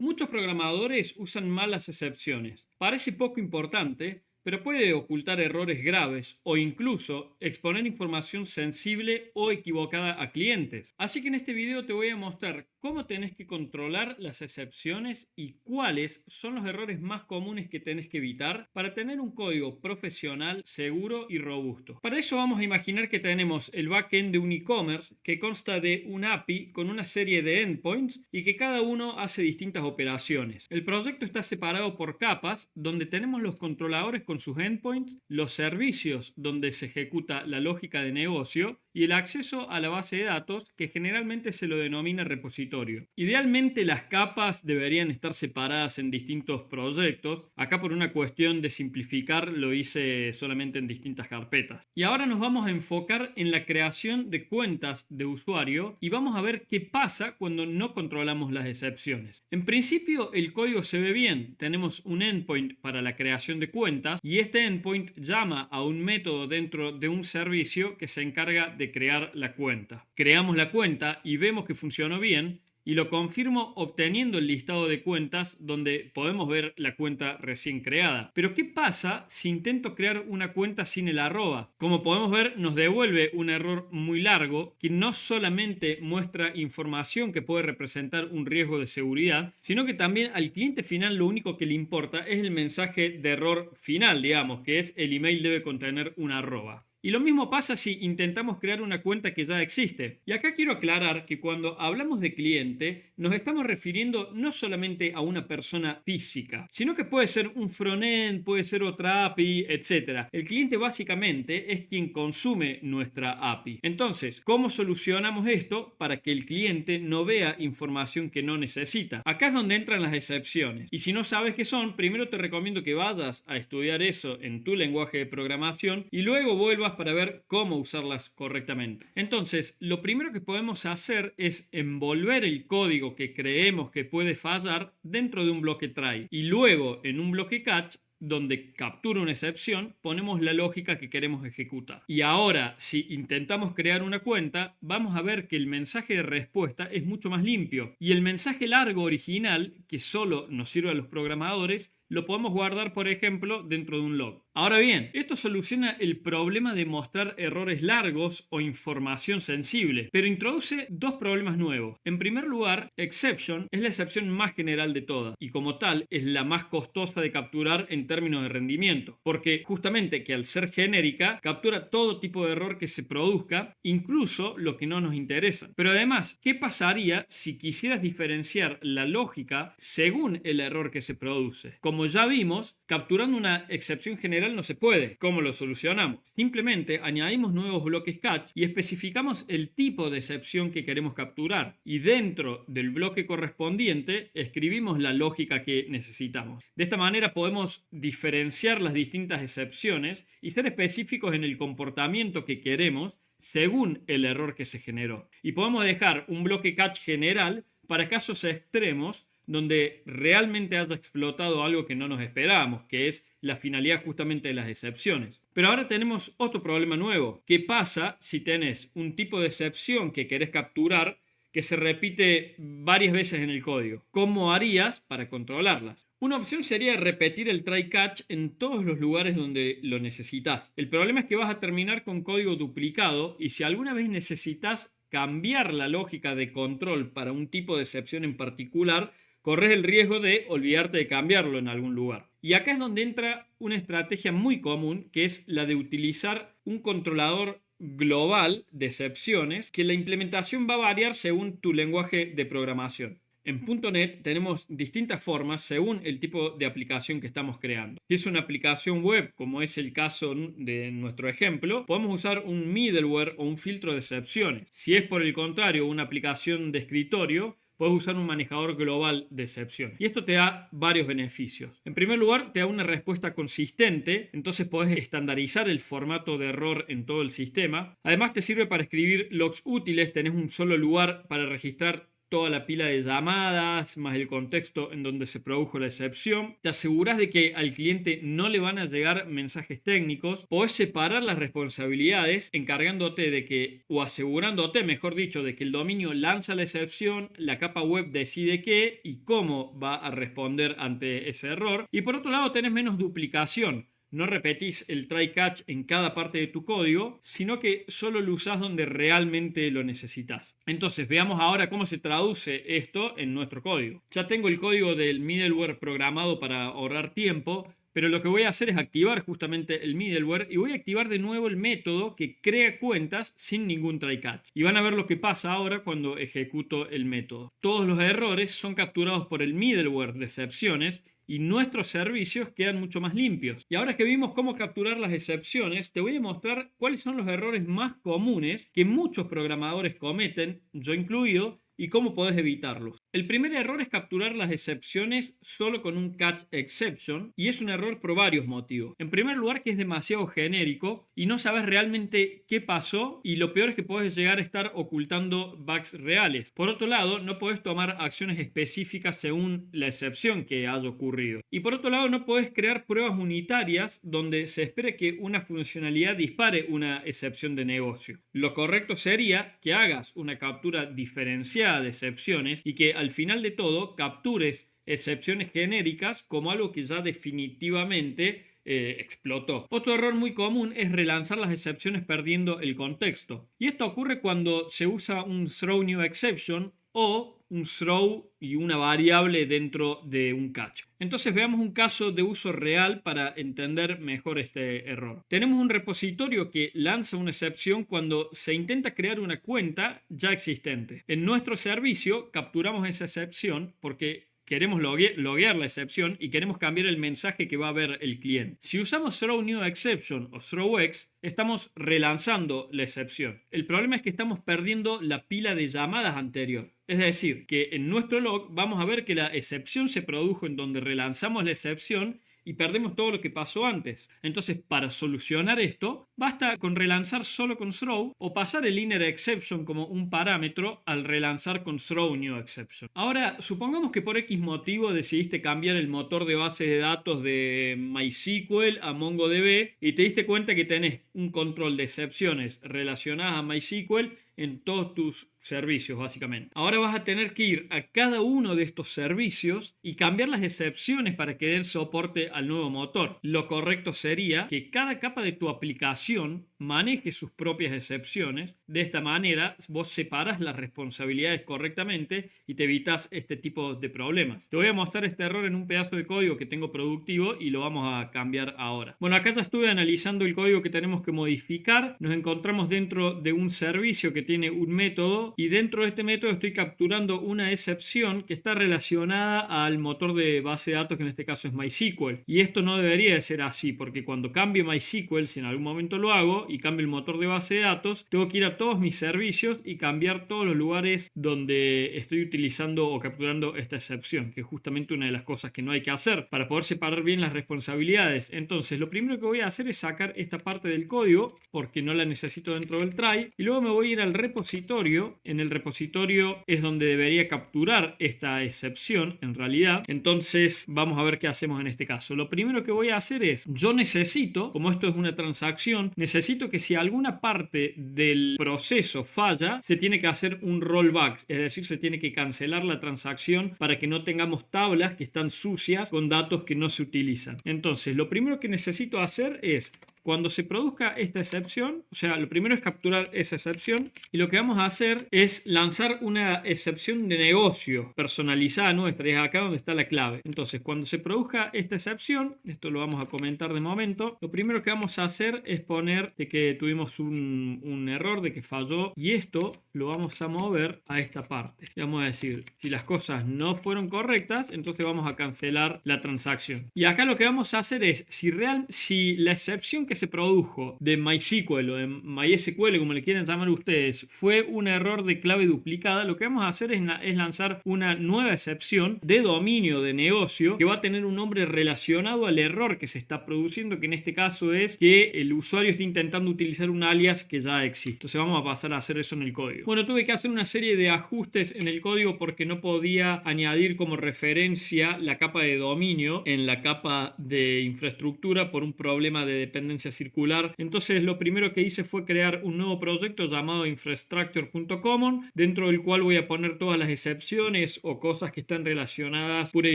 Muchos programadores usan mal las excepciones. Parece poco importante, pero puede ocultar errores graves o incluso exponer información sensible o equivocada a clientes. Así que en este video te voy a mostrar cómo tenés que controlar las excepciones y cuáles son los errores más comunes que tenés que evitar para tener un código profesional, seguro y robusto. Para eso vamos a imaginar que tenemos el backend de un e-commerce que consta de un API con una serie de endpoints y que cada uno hace distintas operaciones. El proyecto está separado por capas donde tenemos los controladores con sus endpoints, los servicios donde se ejecuta la lógica de negocio y el acceso a la base de datos, que generalmente se lo denomina repositorio. Idealmente las capas deberían estar separadas en distintos proyectos. Acá por una cuestión de simplificar lo hice solamente en distintas carpetas. Y ahora nos vamos a enfocar en la creación de cuentas de usuario y vamos a ver qué pasa cuando no controlamos las excepciones. En principio el código se ve bien. Tenemos un endpoint para la creación de cuentas y este endpoint llama a un método dentro de un servicio que se encarga de crear la cuenta. Creamos la cuenta y vemos que funcionó bien y lo confirmo obteniendo el listado de cuentas donde podemos ver la cuenta recién creada. Pero ¿qué pasa si intento crear una cuenta sin el arroba? Como podemos ver, nos devuelve un error muy largo que no solamente muestra información que puede representar un riesgo de seguridad, sino que también al cliente final lo único que le importa es el mensaje de error final, digamos, que es el email debe contener un arroba. Y lo mismo pasa si intentamos crear una cuenta que ya existe. Y acá quiero aclarar que cuando hablamos de cliente, nos estamos refiriendo no solamente a una persona física, sino que puede ser un frontend, puede ser otra API, etc. El cliente básicamente es quien consume nuestra API. Entonces, ¿cómo solucionamos esto para que el cliente no vea información que no necesita? Acá es donde entran las excepciones. Y si no sabes qué son, primero te recomiendo que vayas a estudiar eso en tu lenguaje de programación y luego vuelvas para ver cómo usarlas correctamente. Entonces, lo primero que podemos hacer es envolver el código que creemos que puede fallar dentro de un bloque try y luego en un bloque catch donde captura una excepción, ponemos la lógica que queremos ejecutar. Y ahora, si intentamos crear una cuenta, vamos a ver que el mensaje de respuesta es mucho más limpio y el mensaje largo original, que solo nos sirve a los programadores, lo podemos guardar, por ejemplo, dentro de un log. Ahora bien, esto soluciona el problema de mostrar errores largos o información sensible, pero introduce dos problemas nuevos. En primer lugar, exception es la excepción más general de todas y como tal es la más costosa de capturar en términos de rendimiento, porque justamente que al ser genérica captura todo tipo de error que se produzca, incluso lo que no nos interesa. Pero además, ¿qué pasaría si quisieras diferenciar la lógica según el error que se produce? Como ya vimos, capturando una excepción general no se puede. ¿Cómo lo solucionamos? Simplemente añadimos nuevos bloques catch y especificamos el tipo de excepción que queremos capturar. Y dentro del bloque correspondiente escribimos la lógica que necesitamos. De esta manera podemos diferenciar las distintas excepciones y ser específicos en el comportamiento que queremos según el error que se generó. Y podemos dejar un bloque catch general para casos extremos donde realmente haya explotado algo que no nos esperábamos, que es la finalidad justamente de las excepciones. Pero ahora tenemos otro problema nuevo. ¿Qué pasa si tenés un tipo de excepción que querés capturar que se repite varias veces en el código? ¿Cómo harías para controlarlas? Una opción sería repetir el try catch en todos los lugares donde lo necesitas. El problema es que vas a terminar con código duplicado y si alguna vez necesitas cambiar la lógica de control para un tipo de excepción en particular, corres el riesgo de olvidarte de cambiarlo en algún lugar. Y acá es donde entra una estrategia muy común, que es la de utilizar un controlador global de excepciones, que la implementación va a variar según tu lenguaje de programación. En .NET tenemos distintas formas según el tipo de aplicación que estamos creando. Si es una aplicación web, como es el caso de nuestro ejemplo, podemos usar un middleware o un filtro de excepciones. Si es por el contrario una aplicación de escritorio, puedes usar un manejador global de excepciones. Y esto te da varios beneficios. En primer lugar, te da una respuesta consistente, entonces podés estandarizar el formato de error en todo el sistema. Además, te sirve para escribir logs útiles, tenés un solo lugar para registrar toda la pila de llamadas, más el contexto en donde se produjo la excepción. Te aseguras de que al cliente no le van a llegar mensajes técnicos. Podés separar las responsabilidades encargándote de que, o asegurándote, mejor dicho, de que el dominio lanza la excepción, la capa web decide qué y cómo va a responder ante ese error. Y por otro lado, tenés menos duplicación. No repetís el try catch en cada parte de tu código, sino que solo lo usás donde realmente lo necesitas. Entonces, veamos ahora cómo se traduce esto en nuestro código. Ya tengo el código del middleware programado para ahorrar tiempo, pero lo que voy a hacer es activar justamente el middleware y voy a activar de nuevo el método que crea cuentas sin ningún try catch. Y van a ver lo que pasa ahora cuando ejecuto el método. Todos los errores son capturados por el middleware de excepciones y nuestros servicios quedan mucho más limpios. Y ahora que vimos cómo capturar las excepciones, te voy a mostrar cuáles son los errores más comunes que muchos programadores cometen, yo incluido, y cómo podés evitarlos. El primer error es capturar las excepciones solo con un catch exception, y es un error por varios motivos. En primer lugar, que es demasiado genérico y no sabes realmente qué pasó, y lo peor es que podés llegar a estar ocultando bugs reales. Por otro lado, no podés tomar acciones específicas según la excepción que haya ocurrido. Y por otro lado, no podés crear pruebas unitarias donde se espere que una funcionalidad dispare una excepción de negocio. Lo correcto sería que hagas una captura diferenciada de excepciones y que al final de todo captures excepciones genéricas como algo que ya definitivamente explotó. Otro error muy común es relanzar las excepciones perdiendo el contexto. Y esto ocurre cuando se usa un throw new exception o un throw y una variable dentro de un catch. Entonces veamos un caso de uso real para entender mejor este error. Tenemos un repositorio que lanza una excepción cuando se intenta crear una cuenta ya existente. En nuestro servicio capturamos esa excepción porque queremos loguear la excepción y queremos cambiar el mensaje que va a ver el cliente. Si usamos throw new exception o throwx, estamos relanzando la excepción. El problema es que estamos perdiendo la pila de llamadas anterior. Es decir, que en nuestro log vamos a ver que la excepción se produjo en donde relanzamos la excepción y perdemos todo lo que pasó antes. Entonces, para solucionar esto, basta con relanzar solo con throw o pasar el inner exception como un parámetro al relanzar con throw new exception. Ahora, supongamos que por X motivo decidiste cambiar el motor de base de datos de MySQL a MongoDB y te diste cuenta que tenés un control de excepciones relacionadas a MySQL en todos tus servicios, básicamente. Ahora vas a tener que ir a cada uno de estos servicios y cambiar las excepciones para que den soporte al nuevo motor. Lo correcto sería que cada capa de tu aplicación maneje sus propias excepciones. De esta manera, vos separas las responsabilidades correctamente y te evitas este tipo de problemas. Te voy a mostrar este error en un pedazo de código que tengo productivo y lo vamos a cambiar ahora. Bueno, acá ya estuve analizando el código que tenemos que modificar. Nos encontramos dentro de un servicio que tiene un método y dentro de este método estoy capturando una excepción que está relacionada al motor de base de datos, que en este caso es MySQL. Y esto no debería de ser así, porque cuando cambie MySQL, si en algún momento lo hago y cambio el motor de base de datos, tengo que ir a todos mis servicios y cambiar todos los lugares donde estoy utilizando o capturando esta excepción, que es justamente una de las cosas que no hay que hacer para poder separar bien las responsabilidades. Entonces, lo primero que voy a hacer es sacar esta parte del código, porque no la necesito dentro del try, y luego me voy a ir al repositorio. En el repositorio es donde debería capturar esta excepción en realidad. Entonces vamos a ver qué hacemos en este caso. Lo primero que voy a hacer es, yo necesito, como esto es una transacción, necesito que si alguna parte del proceso falla, se tiene que hacer un rollback, es decir, se tiene que cancelar la transacción para que no tengamos tablas que están sucias con datos que no se utilizan. Entonces lo primero que necesito hacer es, cuando se produzca esta excepción, o sea, lo primero es capturar esa excepción y lo que vamos a hacer es lanzar una excepción de negocio personalizada nuestra, y es acá donde está la clave. Entonces, cuando se produzca esta excepción, esto lo vamos a comentar de momento, lo primero que vamos a hacer es poner de que tuvimos un error, de que falló, y esto lo vamos a mover a esta parte. Y vamos a decir, si las cosas no fueron correctas, entonces vamos a cancelar la transacción. Y acá lo que vamos a hacer es, si la excepción que que se produjo de MySQL o de MySQL, como le quieran llamar ustedes, fue un error de clave duplicada, lo que vamos a hacer es lanzar una nueva excepción de dominio de negocio que va a tener un nombre relacionado al error que se está produciendo, que en este caso es que el usuario está intentando utilizar un alias que ya existe. Entonces vamos a pasar a hacer eso en el código. Bueno, tuve que hacer una serie de ajustes en el código porque no podía añadir como referencia la capa de dominio en la capa de infraestructura por un problema de dependencia circular. Entonces lo primero que hice fue crear un nuevo proyecto llamado infrastructure.common, dentro del cual voy a poner todas las excepciones o cosas que están relacionadas pura y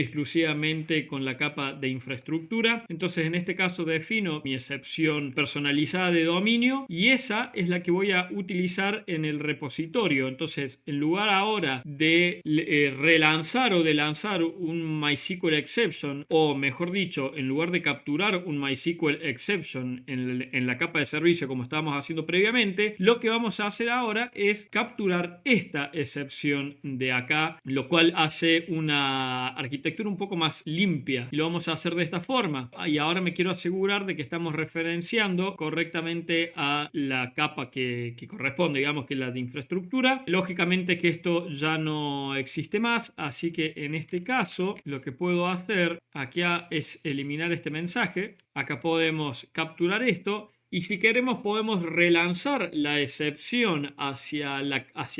exclusivamente con la capa de infraestructura. Entonces en este caso defino mi excepción personalizada de dominio y esa es la que voy a utilizar en el repositorio. Entonces, en lugar ahora de relanzar o de lanzar un MySQL exception, o mejor dicho, en lugar de capturar un MySQL exception en la capa de servicio como estábamos haciendo previamente, lo que vamos a hacer ahora es capturar esta excepción de acá, lo cual hace una arquitectura un poco más limpia. Y lo vamos a hacer de esta forma. Y ahora me quiero asegurar de que estamos referenciando correctamente a la capa que corresponde, digamos que la de infraestructura. Lógicamente que esto ya no existe más, así que en este caso lo que puedo hacer acá es eliminar este mensaje. Acá podemos capturar esto. Y si queremos podemos relanzar la excepción hacia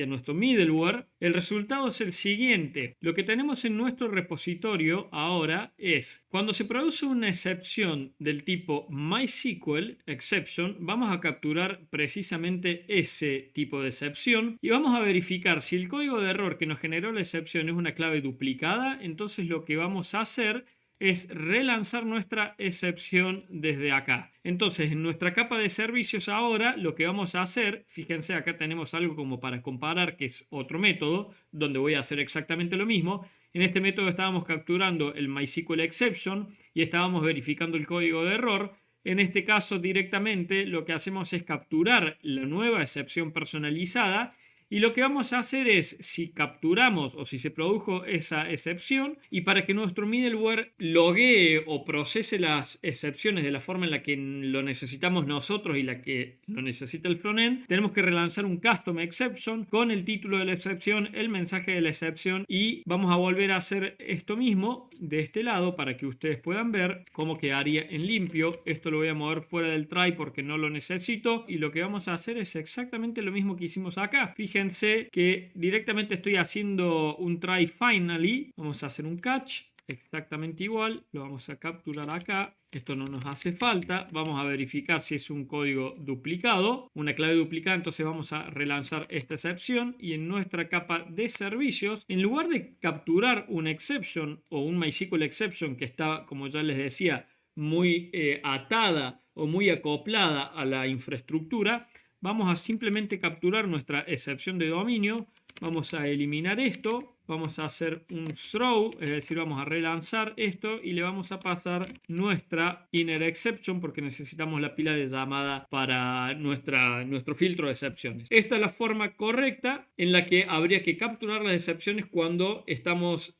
nuestro middleware. El resultado es el siguiente. Lo que tenemos en nuestro repositorio ahora es, cuando se produce una excepción del tipo MySQL exception, vamos a capturar precisamente ese tipo de excepción y vamos a verificar si el código de error que nos generó la excepción es una clave duplicada. Entonces lo que vamos a hacer es relanzar nuestra excepción desde acá. Entonces, en nuestra capa de servicios ahora, lo que vamos a hacer, fíjense, acá tenemos algo como para comparar, que es otro método, donde voy a hacer exactamente lo mismo. En este método estábamos capturando el MySQL exception y estábamos verificando el código de error. En este caso, directamente, lo que hacemos es capturar la nueva excepción personalizada. Y lo que vamos a hacer es, si capturamos o si se produjo esa excepción, y para que nuestro middleware loguee o procese las excepciones de la forma en la que lo necesitamos nosotros y la que lo necesita el frontend, tenemos que relanzar un custom exception con el título de la excepción, el mensaje de la excepción, y vamos a volver a hacer esto mismo de este lado para que ustedes puedan ver cómo quedaría en limpio. Esto lo voy a mover fuera del try porque no lo necesito, y lo que vamos a hacer es exactamente lo mismo que hicimos acá. Fíjense que directamente estoy haciendo un try finally. Vamos a hacer un catch exactamente igual, lo vamos a capturar acá. Esto no nos hace falta. Vamos a verificar si es un código duplicado, una clave duplicada. Entonces vamos a relanzar esta excepción y en nuestra capa de servicios, en lugar de capturar un exception o un MySQL exception que está, como ya les decía, muy atada o muy acoplada a la infraestructura, vamos a simplemente capturar nuestra excepción de dominio. Vamos a eliminar esto. Vamos a hacer un throw, es decir, vamos a relanzar esto y le vamos a pasar nuestra inner exception porque necesitamos la pila de llamada para nuestro filtro de excepciones. Esta es la forma correcta en la que habría que capturar las excepciones cuando estamos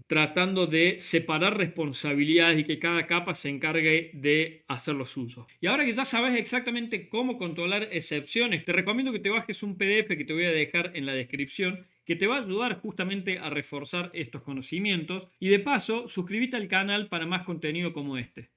tratando de separar responsabilidades y que cada capa se encargue de hacer lo suyo. Y ahora que ya sabes exactamente cómo controlar excepciones, te recomiendo que te bajes un PDF que te voy a dejar en la descripción, que te va a ayudar justamente a reforzar estos conocimientos, y de paso suscríbete al canal para más contenido como este.